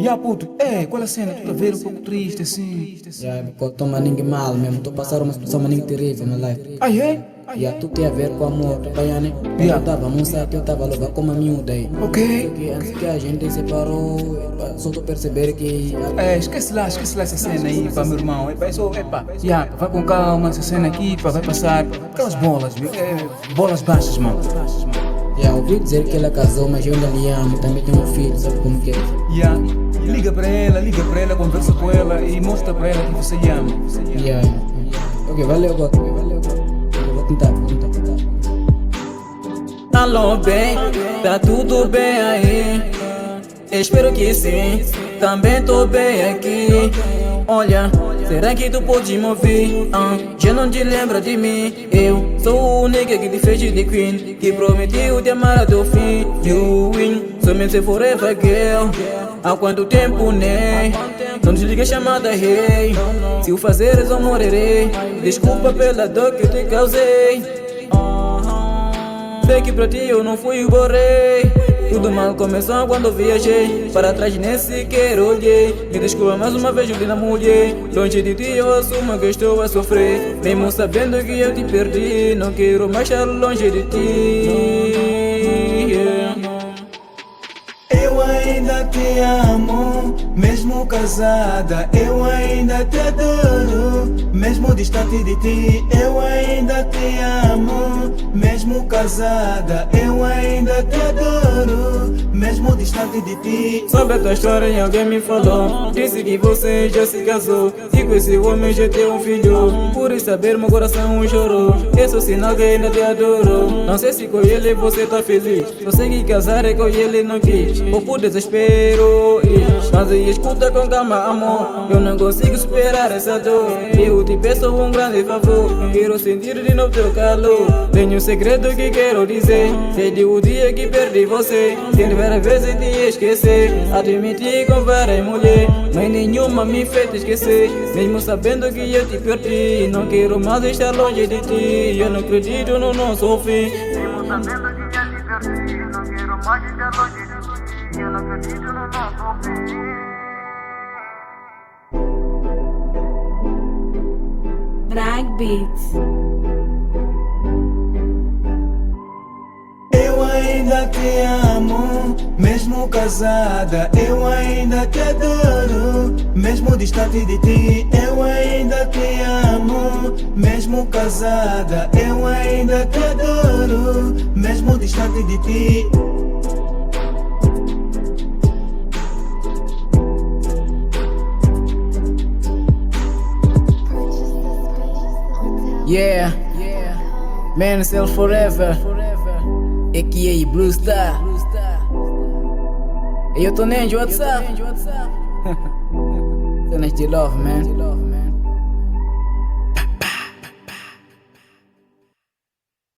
Ya puto, qual é a cena? Tu tá vendo um pouco triste assim? Yeah, tô maninho mal mesmo, tô passando uma situação maninho terrível na life. Ah, é? Yeah, tudo tem a ver com amor, tá bem, né? Yeah. Eu tava num site, eu tava logo com uma miúda aí. Ok. Só que antes que a gente separou, só tô perceber que... Esquece lá essa cena aí, pá, meu irmão. Vai com calma essa cena aqui, pá, vai passar. Aquelas bolas, viu? Bolas baixas, mano. Yeah, ouvi dizer que ela casou, mas eu ainda lhe amo, também tenho um filho, sabe como que é? Yeah. Liga pra ela, conversa com ela e mostra pra ela que você ama. Yeah. Ok, valeu, God. Eu vou tentar. Alô, bem, tá tudo bem aí? Espero que sim, também tô bem aqui. Olha, será que tu pode me ouvir? Já não te lembra de mim? Eu sou o nigga que te fez de queen, que prometeu te amar até o fim. You win, somente forever girl. Há quanto tempo, né? Não desliga a chamada, hey. Se o fazeres eu morrerei. Desculpa pela dor que te causei. Sei que pra ti eu não fui o borrei. Tudo mal começou quando viajei. Para trás nem sequer olhei. Me desculpa mais uma vez, eu te mulher. Longe de ti eu assumo que estou a sofrer. Mesmo sabendo que eu te perdi, não quero mais estar longe de ti. Eu ainda te amo, mesmo casada. Eu ainda te adoro, mesmo distante de ti. Eu ainda te amo, mesmo casada. Eu ainda te adoro, mesmo distante de ti. Sobre a tua história e alguém me falou, disse que você já se casou e com esse homem já tem um filho. Por isso saber meu coração chorou. Esse é o sinal que ainda te adoro. Não sei se com ele você tá feliz. Eu sei que casar é com ele não quis, ou por desespero. Mas aí escuta com calma, amor. Eu não consigo superar essa dor. Eu te peço um grande favor. Quero sentir de novo teu calor. Tenho um segredo que quero dizer. Sei de o dia que perdi você. Tento várias vezes te esquecer. Admiti com várias mulheres, mas nenhuma me fez te esquecer. Mesmo sabendo que eu te perdi, não quero mais estar longe de ti. Eu não acredito no nosso fim. Mesmo sabendo que eu te perdi, não quero mais estar longe de ti. Eu não acredito no nosso fim. Drag Beats. Eu ainda te amo, mesmo casada. Eu ainda te adoro, mesmo distante de ti. Eu ainda te amo, mesmo casada. Eu ainda te adoro, mesmo distante de ti. Yeah, Man Self Forever, a.k.a. Blue Star. Eu tô nem de WhatsApp. Cenas de love, man.